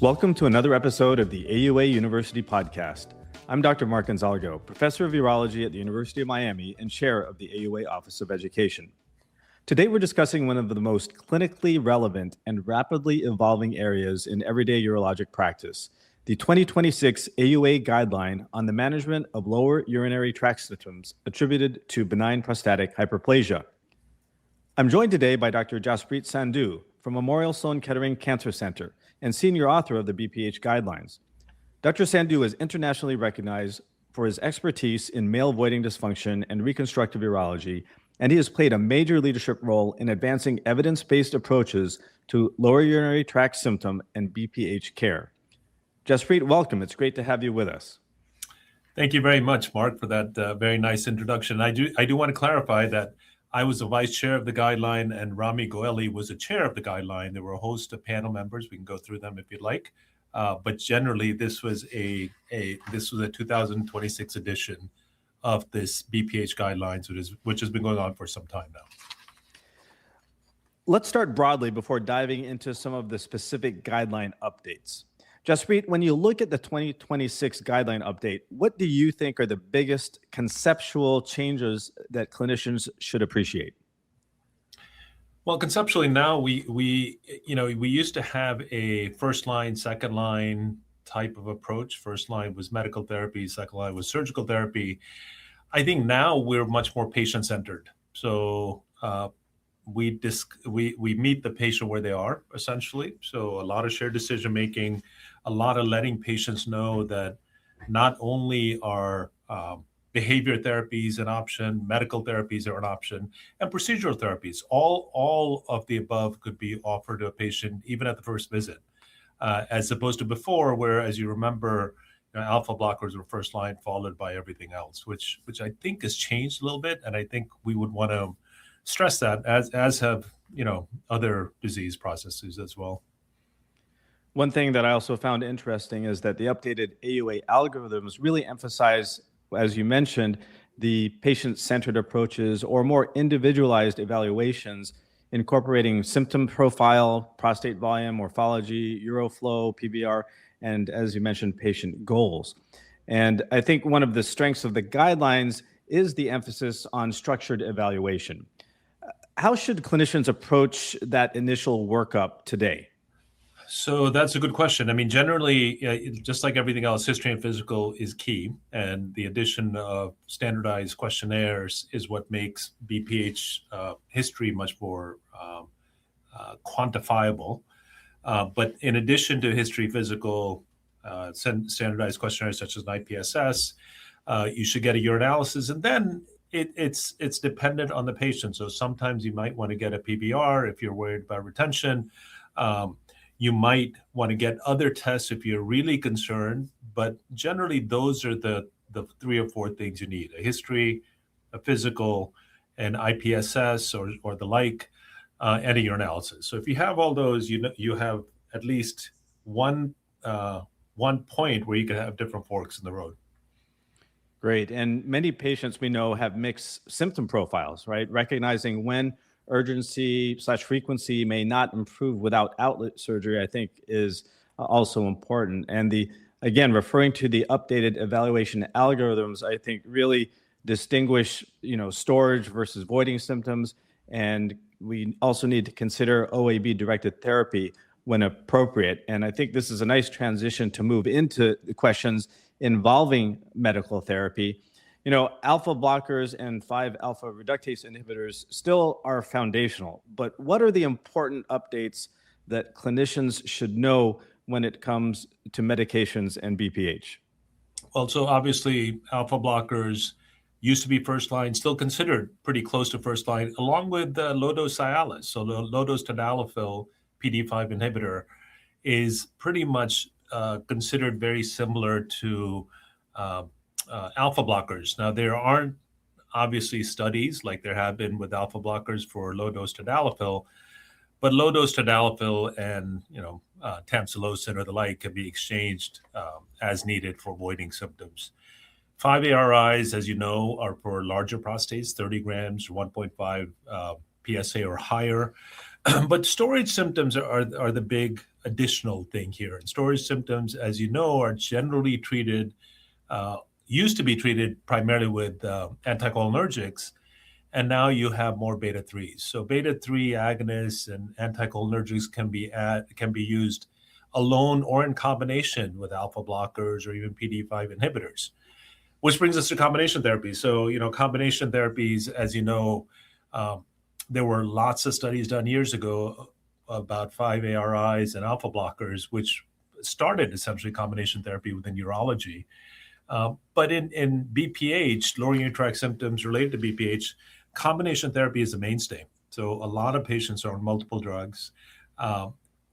Welcome to another episode of the AUA University Podcast. I'm Dr. Mark Gonzalgo, Professor of Urology at the University of Miami and Chair of the AUA Office of Education. Today we're discussing one of the most clinically relevant and rapidly evolving areas in everyday urologic practice, the 2026 AUA guideline on the management of lower urinary tract symptoms attributed to benign prostatic hyperplasia. I'm joined today by Dr. Jaspreet Sandhu from Memorial Sloan Kettering Cancer Center and senior author of the BPH guidelines. Dr. Sandhu is internationally recognized for his expertise in male voiding dysfunction and reconstructive urology, and he has played a major leadership role in advancing evidence-based approaches to lower urinary tract symptom and BPH care. Jaspreet, welcome. It's great to have you with us. Thank you very much, Mark, for that very nice introduction. I do want to clarify that I was the vice chair of the guideline and Rami Goeli was the chair of the guideline. There were a host of panel members. We can go through them if you'd like. But generally, this was a 2026 edition of this BPH guidelines, which has been going on for some time now. Let's start broadly before diving into some of the specific guideline updates. Jaspreet, when you look at the 2026 guideline update, what do you think are the biggest conceptual changes that clinicians should appreciate? Well, conceptually now we used to have a first line, second line type of approach. First line was medical therapy, second line was surgical therapy. I think now we're much more patient centered. So we meet the patient where they are, essentially. So a lot of shared decision making, a lot of letting patients know that not only are behavior therapies an option, medical therapies are an option, and procedural therapies. All of the above could be offered to a patient even at the first visit, as opposed to before, where, as you remember, alpha blockers were first line followed by everything else, which I think has changed a little bit, and I think we would want to stress that, as have other disease processes as well. One thing that I also found interesting is that the updated AUA algorithms really emphasize, as you mentioned, the patient-centered approaches or more individualized evaluations, incorporating symptom profile, prostate volume, morphology, uroflow, PVR, and, as you mentioned, patient goals. And I think one of the strengths of the guidelines is the emphasis on structured evaluation. How should clinicians approach that initial workup today? So that's a good question. I mean, generally, just like everything else, history and physical is key. And the addition of standardized questionnaires is what makes BPH history much more quantifiable. But in addition to history, physical, standardized questionnaires such as an IPSS, you should get a urinalysis. And then it's dependent on the patient. So sometimes you might want to get a PVR if you're worried about retention. You might want to get other tests if you're really concerned, but generally those are the 3 or 4 things you need: a history, a physical, an IPSS or the like, and a urinalysis. So if you have all those, you have at least one point where you can have different forks in the road. Great. And many patients we know have mixed symptom profiles, right? Recognizing when urgency/frequency may not improve without outlet surgery, I think, is also important. And again, referring to the updated evaluation algorithms, I think really distinguish, storage versus voiding symptoms. And we also need to consider OAB-directed therapy when appropriate. And I think this is a nice transition to move into the questions involving medical therapy. Alpha blockers and 5-alpha reductase inhibitors still are foundational, but what are the important updates that clinicians should know when it comes to medications and BPH? Well, so obviously alpha blockers used to be first line, still considered pretty close to first line, along with low-dose Cialis. So the low-dose tadalafil PDE5 inhibitor is pretty much considered very similar to alpha blockers. Now, there aren't obviously studies like there have been with alpha blockers for low-dose tadalafil, but low-dose tadalafil and tamsulosin or the like can be exchanged as needed for voiding symptoms. 5-ARIs, as you know, are for larger prostates, 30 grams, 1.5 PSA or higher. But storage symptoms are the big additional thing here. And storage symptoms, as you know, are generally treated, used to be treated primarily with anticholinergics, and now you have more beta-3s. So beta-3 agonists and anticholinergics can be used alone or in combination with alpha blockers or even PDE5 inhibitors, which brings us to combination therapy. So, combination therapies, as you know, there were lots of studies done years ago about 5-ARIs and alpha blockers, which started essentially combination therapy within urology. But in BPH, lower urinary tract symptoms related to BPH, combination therapy is a mainstay. So a lot of patients are on multiple drugs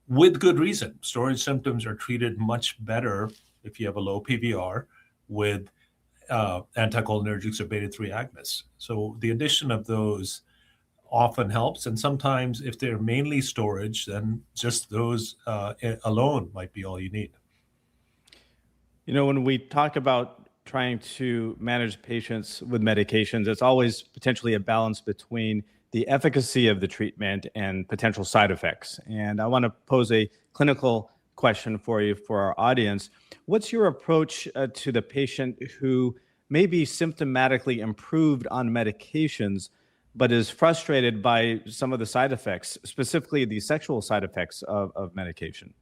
with good reason. Storage symptoms are treated much better if you have a low PVR with anticholinergics or beta-3 agonists. So the addition of those often helps. And sometimes if they're mainly storage, then just those alone might be all you need. When we talk about trying to manage patients with medications, it's always potentially a balance between the efficacy of the treatment and potential side effects. And I want to pose a clinical question for you, for our audience. What's your approach to the patient who may be symptomatically improved on medications, but is frustrated by some of the side effects, specifically the sexual side effects of medication?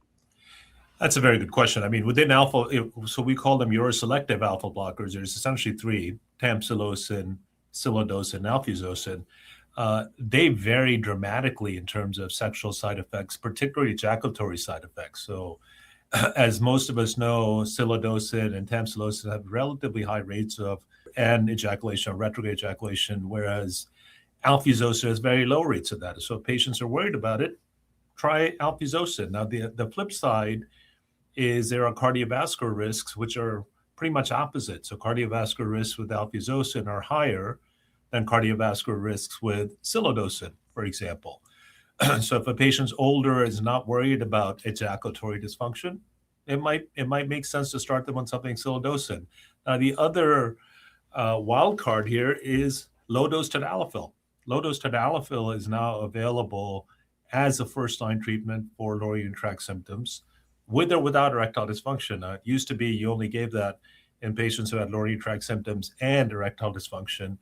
That's a very good question. I mean, within alpha, so we call them uroselective alpha blockers. There's essentially three: tamsulosin, silodosin, alfuzosin. They vary dramatically in terms of sexual side effects, particularly ejaculatory side effects. So as most of us know, silodosin and tamsulosin have relatively high rates of ejaculation or retrograde ejaculation, whereas alfuzosin has very low rates of that. So if patients are worried about it, try alfuzosin. Now, the flip side is there are cardiovascular risks, which are pretty much opposite. So cardiovascular risks with alfuzosin are higher than cardiovascular risks with silodosin, for example. So if a patient's older, is not worried about ejaculatory dysfunction, it might make sense to start them on something silodosin. Now, the other wild card here is low-dose tadalafil. Low-dose tadalafil is now available as a first-line treatment for lower urinary tract symptoms, with or without erectile dysfunction. It used to be you only gave that in patients who had lower urinary tract symptoms and erectile dysfunction.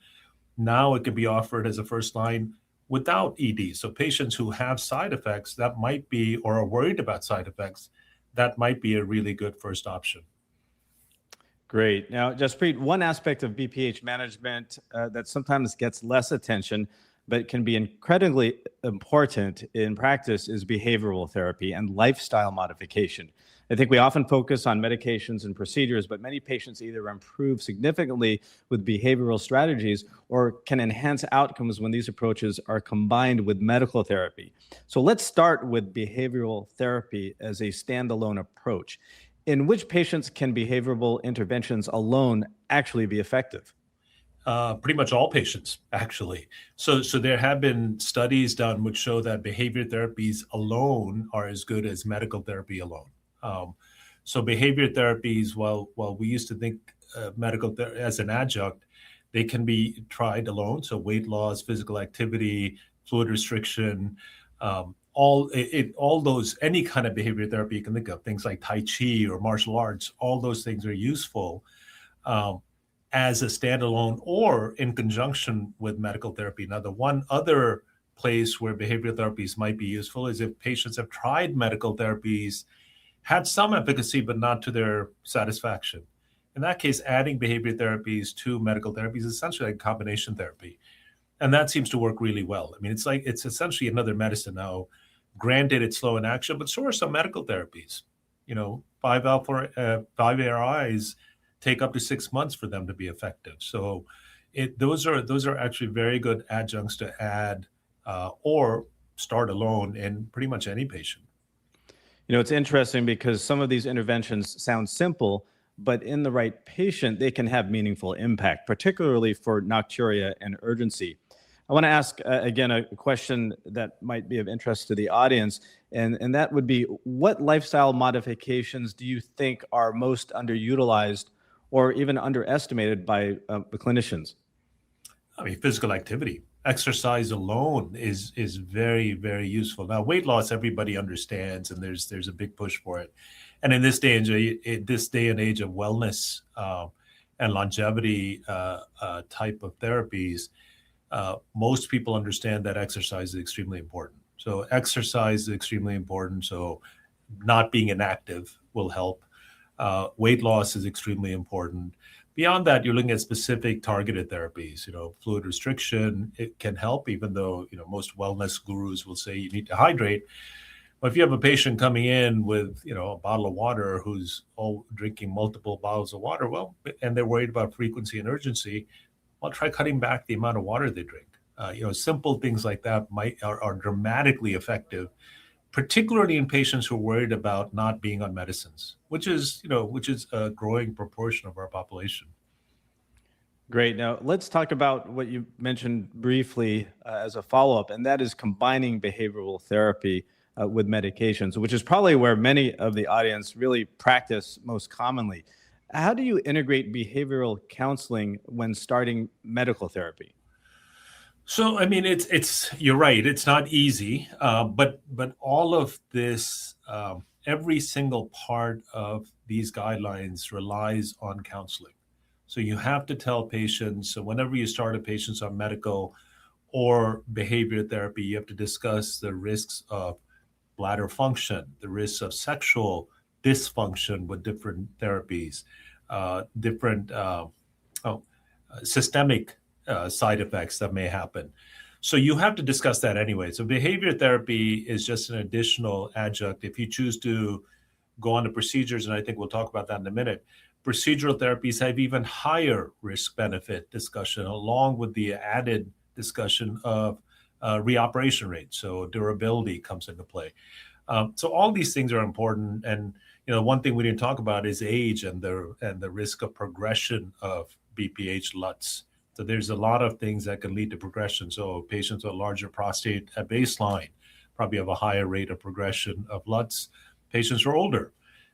Now it can be offered as a first line without ED. So patients who have side effects that might be, or are worried about side effects, that might be a really good first option. Great. Now, Jaspreet, one aspect of BPH management that sometimes gets less attention, but can be incredibly important in practice, is behavioral therapy and lifestyle modification. I think we often focus on medications and procedures, but many patients either improve significantly with behavioral strategies or can enhance outcomes when these approaches are combined with medical therapy. So let's start with behavioral therapy as a standalone approach. In which patients can behavioral interventions alone actually be effective? Pretty much all patients, actually. So there have been studies done which show that behavior therapies alone are as good as medical therapy alone. So behavior therapies, while we used to think medical therapy as an adjunct, they can be tried alone. So weight loss, physical activity, fluid restriction, all those, any kind of behavior therapy you can think of, things like Tai Chi or martial arts, all those things are useful as a standalone or in conjunction with medical therapy. Now, the one other place where behavioral therapies might be useful is if patients have tried medical therapies, had some efficacy, but not to their satisfaction. In that case, adding behavior therapies to medical therapies is essentially like combination therapy. And that seems to work really well. I mean, it's essentially another medicine now. Granted, it's slow in action, but so are some medical therapies. 5-ARIs take up to 6 months for them to be effective. So those are actually very good adjuncts to add or start alone in pretty much any patient. It's interesting because some of these interventions sound simple, but in the right patient, they can have meaningful impact, particularly for nocturia and urgency. I want to ask, again, a question that might be of interest to the audience, and that would be, what lifestyle modifications do you think are most underutilized or even underestimated by the clinicians? I mean, physical activity. exercise alone is very, very useful. Now, weight loss, everybody understands, and there's a big push for it. And in this day and age of wellness and longevity type of therapies, most people understand that exercise is extremely important. So exercise is extremely important. So not being inactive will help. Weight loss is extremely important. Beyond that, you're looking at specific targeted therapies. Fluid restriction, it can help, even though most wellness gurus will say you need to hydrate. But if you have a patient coming in with a bottle of water who's drinking multiple bottles of water, and they're worried about frequency and urgency, well, try cutting back the amount of water they drink. Simple things like that are dramatically effective, particularly in patients who are worried about not being on medicines, which is a growing proportion of our population. Great. Now let's talk about what you mentioned briefly as a follow-up, and that is combining behavioral therapy with medications, which is probably where many of the audience really practice most commonly. How do you integrate behavioral counseling when starting medical therapy? So, I mean, you're right. It's not easy, but all of this, every single part of these guidelines relies on counseling. So you have to tell patients, so whenever you start a patient on medical or behavior therapy, you have to discuss the risks of bladder function, the risks of sexual dysfunction with different therapies, different systemic side effects that may happen. So you have to discuss that anyway. So behavior therapy is just an additional adjunct. If you choose to go on to procedures, and I think we'll talk about that in a minute, procedural therapies have even higher risk-benefit discussion, along with the added discussion of reoperation rate. So durability comes into play. So all these things are important. And one thing we didn't talk about is age and the risk of progression of BPH LUTs. So there's a lot of things that can lead to progression. So patients with a larger prostate at baseline probably have a higher rate of progression of LUTs. Patients who are older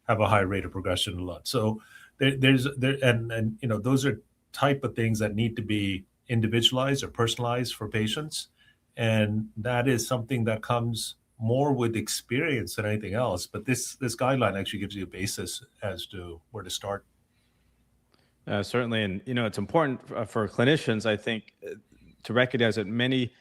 have a higher rate of progression of LUTs. So those are type of things that need to be individualized or personalized for patients. And that is something that comes more with experience than anything else. But this guideline actually gives you a basis as to where to start. Certainly. And, it's important for clinicians, I think, to recognize that many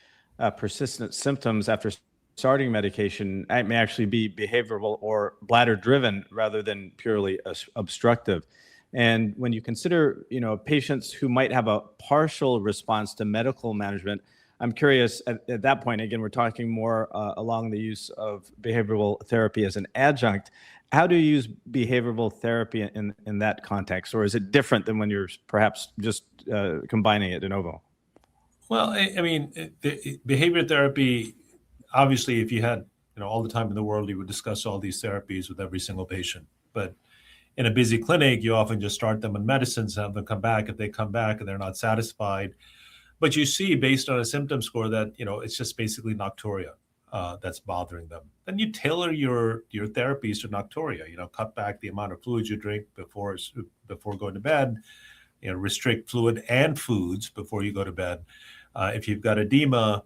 persistent symptoms after starting medication may actually be behavioral or bladder driven rather than purely obstructive. And when you consider, patients who might have a partial response to medical management, I'm curious at that point, again, we're talking more along the use of behavioral therapy as an adjunct. How do you use behavioral therapy in that context? Or is it different than when you're perhaps just combining it de novo? Well, I mean, behavior therapy, obviously, if you had all the time in the world, you would discuss all these therapies with every single patient. But in a busy clinic, you often just start them on medicines, have them come back. If they come back and they're not satisfied, but you see based on a symptom score that it's just basically nocturia that's bothering them. Then you tailor your therapies to nocturia. Cut back the amount of fluids you drink before going to bed. Restrict fluid and foods before you go to bed. If you've got edema,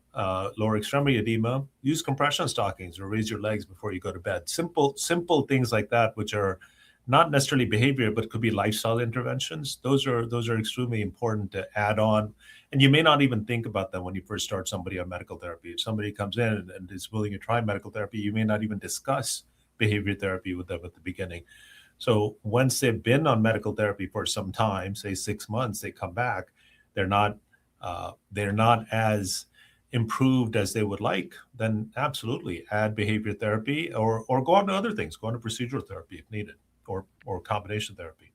lower extremity edema, use compression stockings or raise your legs before you go to bed. Simple things like that, which are not necessarily behavior, but could be lifestyle interventions. Those are extremely important to add on. And you may not even think about them when you first start somebody on medical therapy. If somebody comes in and is willing to try medical therapy, you may not even discuss behavior therapy with them at the beginning. So once they've been on medical therapy for some time, say 6 months, they come back, they're not as improved as they would like, then absolutely add behavior therapy or go on to other things, go on to procedural therapy if needed, or combination therapy.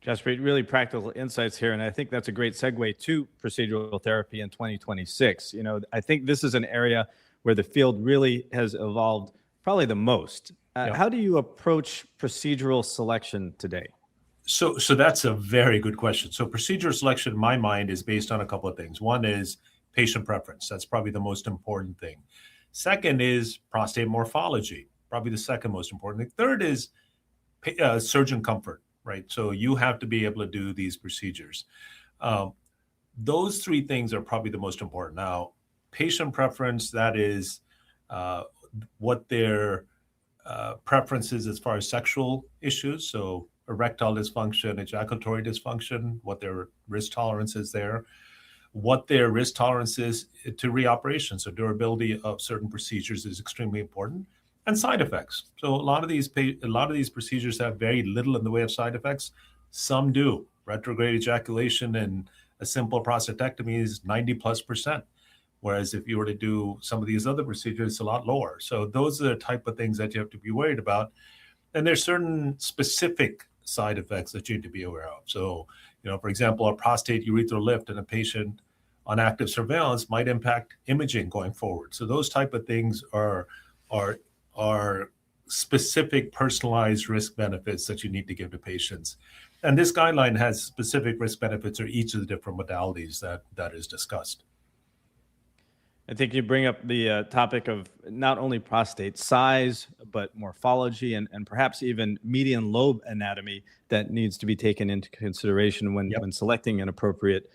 Jaspreet, really practical insights here, and I think that's a great segue to procedural therapy in 2026. I think this is an area where the field really has evolved probably the most. How do you approach procedural selection today? So that's a very good question. So procedural selection, in my mind, is based on a couple of things. One is patient preference. That's probably the most important thing. Second is prostate morphology, probably the second most important thing. Third is surgeon comfort, right? So you have to be able to do these procedures. those three things are probably the most important. Now, patient preference, that is what their preferences as far as sexual issues, so erectile dysfunction, ejaculatory dysfunction, what their risk tolerance is there, what their risk tolerance is to reoperation. So durability of certain procedures is extremely important, and side effects. So a lot of these procedures have very little in the way of side effects. Some do. Retrograde ejaculation and a simple prostatectomy is 90+%. Whereas if you were to do some of these other procedures, it's a lot lower. So those are the type of things that you have to be worried about. And there's certain specific side effects that you need to be aware of. So, for example, a prostate urethral lift in a patient on active surveillance might impact imaging going forward. So those type of things are specific personalized risk benefits that you need to give to patients. And this guideline has specific risk benefits for each of the different modalities that is discussed. I think you bring up the topic of not only prostate size, but morphology and perhaps even median lobe anatomy that needs to be taken into consideration when selecting an appropriate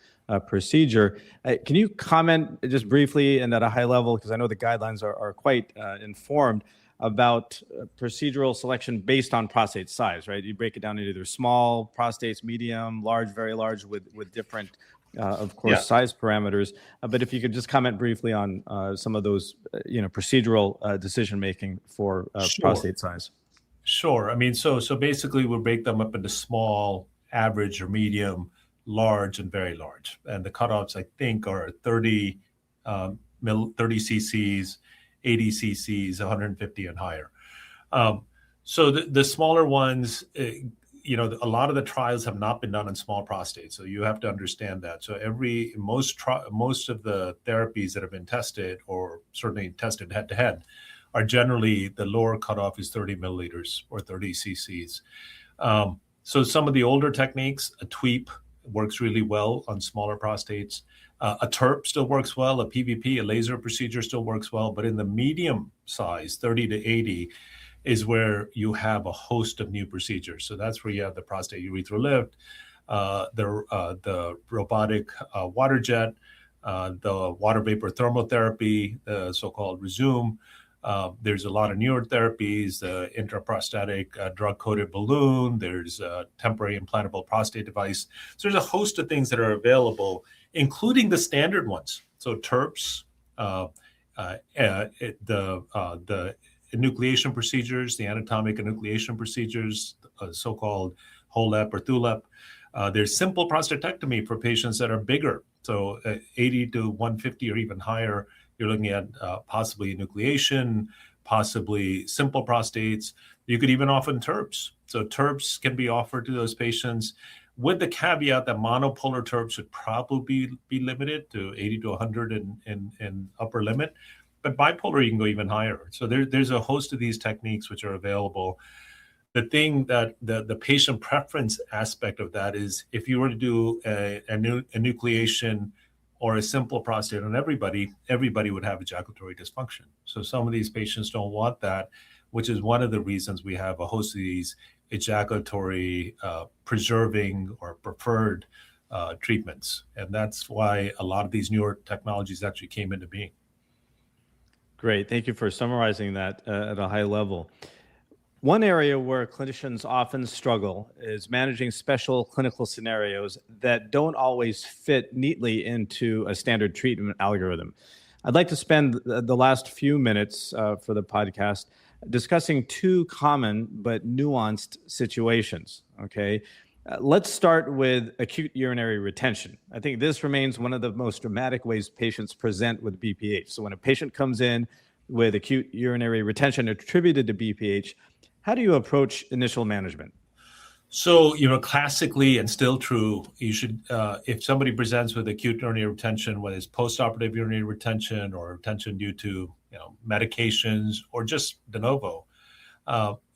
procedure. Can you comment just briefly and at a high level, because I know the guidelines are quite informed about procedural selection based on prostate size, right? You break it down into either small prostates, medium, large, very large with different of course, size parameters. But if you could just comment briefly on some of those, procedural decision-making for prostate size. Sure. I mean, so basically we'll break them up into small, average or medium, large, and very large. And the cutoffs, I think, are 30 cc's, 80 cc's, 150 and higher. So the smaller ones, a lot of the trials have not been done in small prostates, so you have to understand that. So most of the therapies that have been tested, or certainly tested head-to-head, are generally the lower cutoff is 30 milliliters or 30 cc's. So some of the older techniques, a TWEEP works really well on smaller prostates. A TURP still works well. A PVP, a laser procedure, still works well. But in the medium size, 30 to 80, is where you have a host of new procedures. So that's where you have the prostate urethral lift, the robotic water jet, the water vapor thermotherapy, the so-called Resume. There's a lot of newer therapies, the intraprostatic drug-coated balloon. There's a temporary implantable prostate device. So there's a host of things that are available, including the standard ones. So TURPs, the enucleation procedures, the anatomic enucleation procedures, so-called HOLEP or THULEP. There's simple prostatectomy for patients that are bigger. So 80 to 150 or even higher, you're looking at possibly enucleation, possibly simple prostates. You could even offer TURPs. So TURPs can be offered to those patients with the caveat that monopolar TURPs would probably be limited to 80 to 100 in upper limit. But bipolar, you can go even higher. So there's a host of these techniques which are available. The thing that the patient preference aspect of that is, if you were to do a enucleation or a simple prostate on everybody would have ejaculatory dysfunction. So some of these patients don't want that, which is one of the reasons we have a host of these ejaculatory preserving or preferred treatments. And that's why a lot of these newer technologies actually came into being. Great. Thank you for summarizing that at a high level. One area where clinicians often struggle is managing special clinical scenarios that don't always fit neatly into a standard treatment algorithm. I'd like to spend the last few minutes for the podcast discussing two common but nuanced situations, okay? Let's start with acute urinary retention. I think this remains one of the most dramatic ways patients present with BPH. So when a patient comes in with acute urinary retention attributed to BPH, how do you approach initial management? So, classically and still true, you should, if somebody presents with acute urinary retention, whether it's postoperative urinary retention or retention due to, medications or just de novo,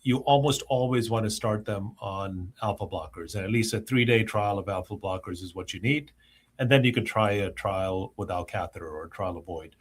you almost always want to start them on alpha blockers. And at least a 3-day trial of alpha blockers is what you need. And then you can try a trial without catheter or a trial avoid.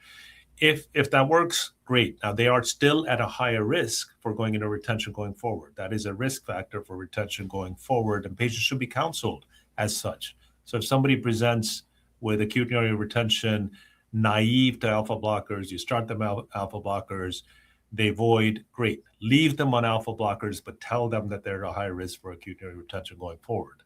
If that works, great. Now, they are still at a higher risk for going into retention going forward. That is a risk factor for retention going forward, and patients should be counseled as such. So if somebody presents with acute urinary retention, naive to alpha blockers. You start them alpha blockers, they void, great. Leave them on alpha blockers, but tell them that they're at a high risk for acute urinary retention going forward.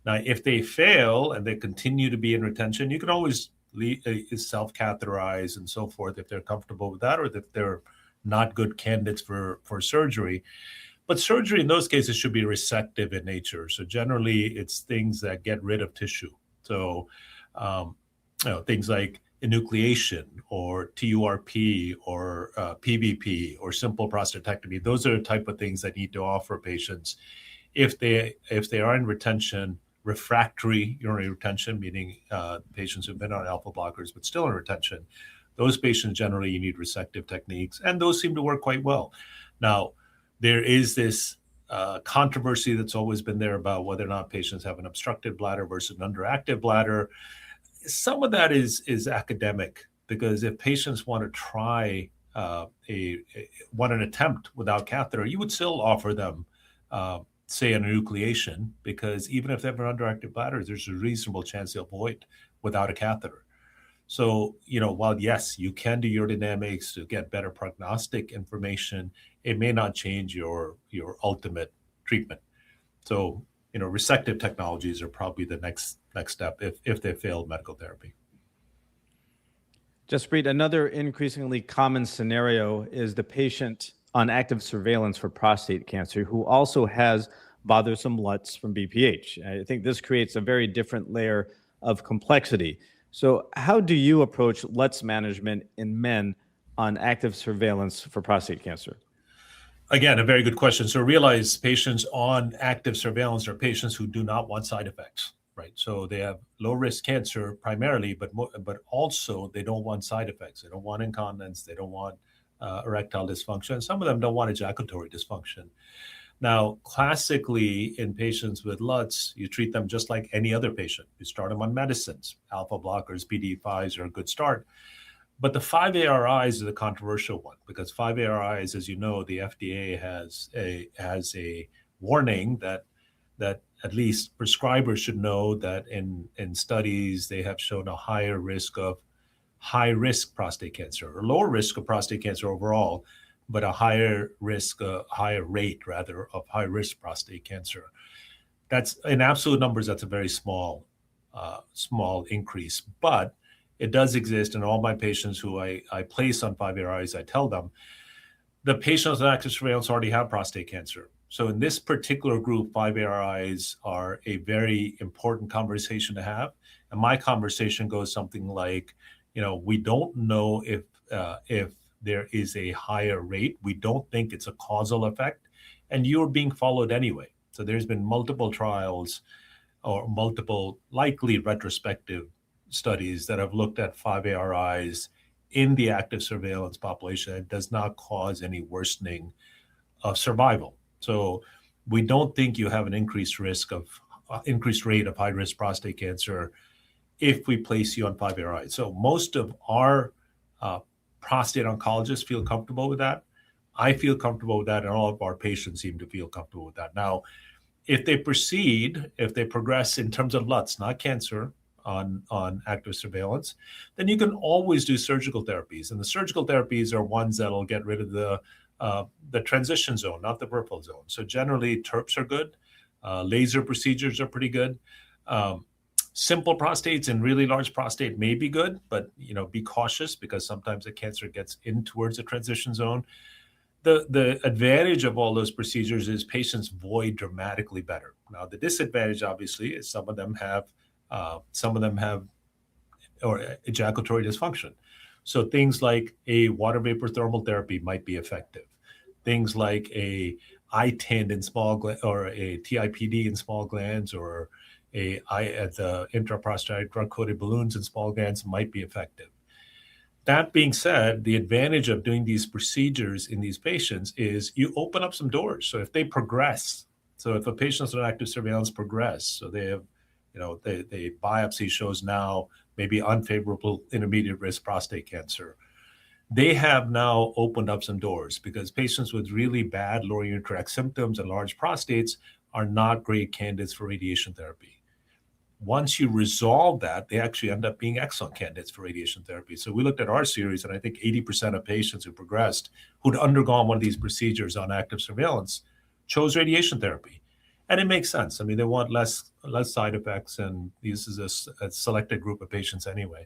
Now, if they fail and they continue to be in retention, you can always self-catheterize and so forth if they're comfortable with that, or if they're not good candidates for surgery. But surgery in those cases should be resective in nature. So generally, it's things that get rid of tissue. So things like enucleation or TURP or PVP or simple prostatectomy. Those are the type of things that need to offer patients if they are in retention, refractory urinary retention, meaning patients who've been on alpha blockers but still in retention. Those patients generally you need resective techniques, and those seem to work quite well. Now, there is this controversy that's always been there about whether or not patients have an obstructed bladder versus an underactive bladder. Some of that is academic, because if patients want to try an attempt without catheter, you would still offer them, say, an enucleation, because even if they have an underactive bladder, there's a reasonable chance they'll void without a catheter. So, while yes, you can do urodynamics to get better prognostic information, it may not change your ultimate treatment. So, resective technologies are probably the next step if they failed medical therapy. Jaspreet, another increasingly common scenario is the patient on active surveillance for prostate cancer who also has bothersome LUTs from BPH. I think this creates a very different layer of complexity. So how do you approach LUTs management in men on active surveillance for prostate cancer? Again, a very good question. So realize patients on active surveillance are patients who do not want side effects, right? So they have low risk cancer primarily, but also they don't want side effects. They don't want incontinence. They don't want erectile dysfunction. Some of them don't want ejaculatory dysfunction. Now, classically, in patients with LUTs, you treat them just like any other patient. You start them on medicines. Alpha blockers, PDE5s are a good start. But the 5-ARIs is a controversial one, because 5-ARIs, as you know, the FDA has a warning that at least prescribers should know that in studies they have shown a higher risk of high-risk prostate cancer, or lower risk of prostate cancer overall, but a higher rate rather of high-risk prostate cancer. That's in absolute numbers. That's a very small increase, but it does exist. And all my patients who I place on 5-ARIs, I tell them the patients on active surveillance already have prostate cancer. So in this particular group, 5-ARIs are a very important conversation to have. And my conversation goes something like, we don't know if there is a higher rate. We don't think it's a causal effect, and you're being followed anyway. So there's been multiple trials or multiple likely retrospective studies that have looked at 5-ARIs in the active surveillance population. It does not cause any worsening of survival. So we don't think you have an increased rate of high-risk prostate cancer if we place you on 5-ARIs. So most of our prostate oncologists feel comfortable with that. I feel comfortable with that, and all of our patients seem to feel comfortable with that. Now, if they progress in terms of LUTs, not cancer, on active surveillance, then you can always do surgical therapies. And the surgical therapies are ones that'll get rid of the transition zone, not the peripheral zone. So generally, TURPs are good. Laser procedures are pretty good. Simple prostates and really large prostate may be good, but be cautious, because sometimes the cancer gets in towards the transition zone. The advantage of all those procedures is patients void dramatically better. Now, the disadvantage, obviously, is some of them have ejaculatory dysfunction. So things like a water vapor thermal therapy might be effective. Things like a ITIND in small or a TIPD in small glands, or the intraprostatic drug-coated balloons in small glands might be effective. That being said, the advantage of doing these procedures in these patients is you open up some doors. So if they progress, so if a patient's on active surveillance progress, so they have, the biopsy shows now maybe unfavorable intermediate risk prostate cancer, they have now opened up some doors, because patients with really bad lower urinary tract symptoms and large prostates are not great candidates for radiation therapy. once you resolve that, they actually end up being excellent candidates for radiation therapy. So we looked at our series, and I think 80% of patients who progressed, who'd undergone one of these procedures on active surveillance, chose radiation therapy. And it makes sense. I mean, they want less side effects, and this is a selected group of patients anyway.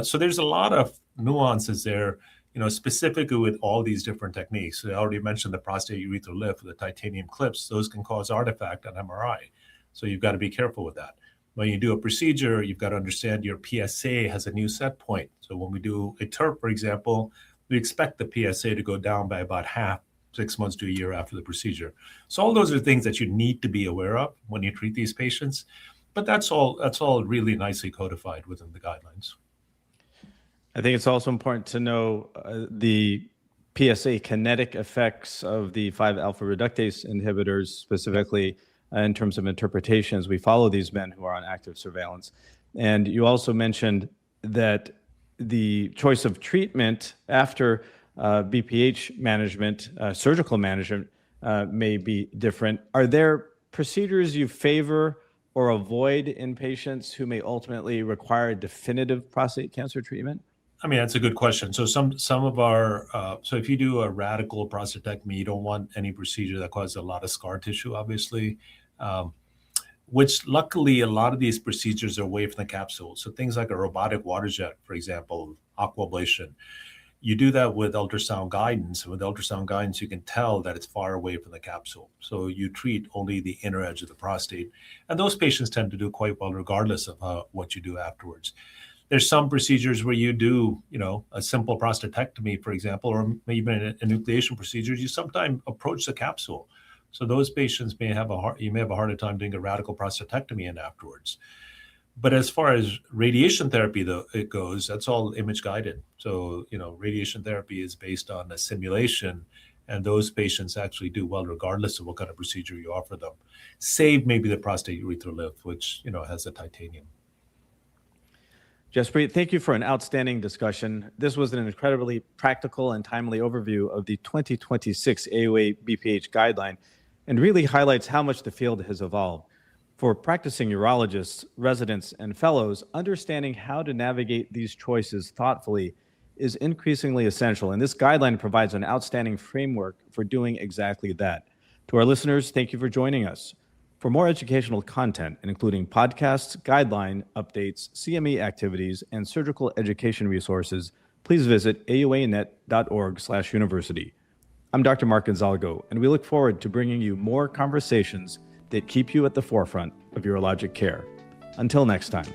So there's a lot of nuances there, specifically with all these different techniques. So I already mentioned the prostate urethral lift, the titanium clips. Those can cause artifact on MRI. So you've got to be careful with that. When you do a procedure, you've got to understand your PSA has a new set point. So when we do a TURP, for example, we expect the PSA to go down by about half 6 months to a year after the procedure. So all those are things that you need to be aware of when you treat these patients. But that's all really nicely codified within the guidelines. I think it's also important to know the PSA kinetic effects of the 5-alpha reductase inhibitors, specifically in terms of interpretations. We follow these men who are on active surveillance. And you also mentioned that the choice of treatment after BPH management, surgical management, may be different. Are there procedures you favor or avoid in patients who may ultimately require definitive prostate cancer treatment? I mean, that's a good question. So some of our, so if you do a radical prostatectomy, you don't want any procedure that causes a lot of scar tissue, obviously, which luckily a lot of these procedures are away from the capsule. So things like a robotic water jet, for example, aquablation, you do that with ultrasound guidance. And with ultrasound guidance, you can tell that it's far away from the capsule. So you treat only the inner edge of the prostate. And those patients tend to do quite well regardless of what you do afterwards. There's some procedures where you do, a simple prostatectomy, for example, or maybe an enucleation procedure, you sometimes approach the capsule. So those patients you may have a harder time doing a radical prostatectomy in afterwards. But as far as radiation therapy, though, it goes, that's all image guided. So, radiation therapy is based on a simulation, and those patients actually do well regardless of what kind of procedure you offer them, save maybe the prostate urethral lift, which, has the titanium. Jaspreet, thank you for an outstanding discussion. This was an incredibly practical and timely overview of the 2026 AUA BPH guideline and really highlights how much the field has evolved. For practicing urologists, residents, and fellows, understanding how to navigate these choices thoughtfully is increasingly essential, and this guideline provides an outstanding framework for doing exactly that. To our listeners, thank you for joining us. For more educational content, including podcasts, guideline updates, CME activities, and surgical education resources, please visit auanet.org/university. I'm Dr. Mark Gonzalgo, and we look forward to bringing you more conversations that keep you at the forefront of urologic care. Until next time.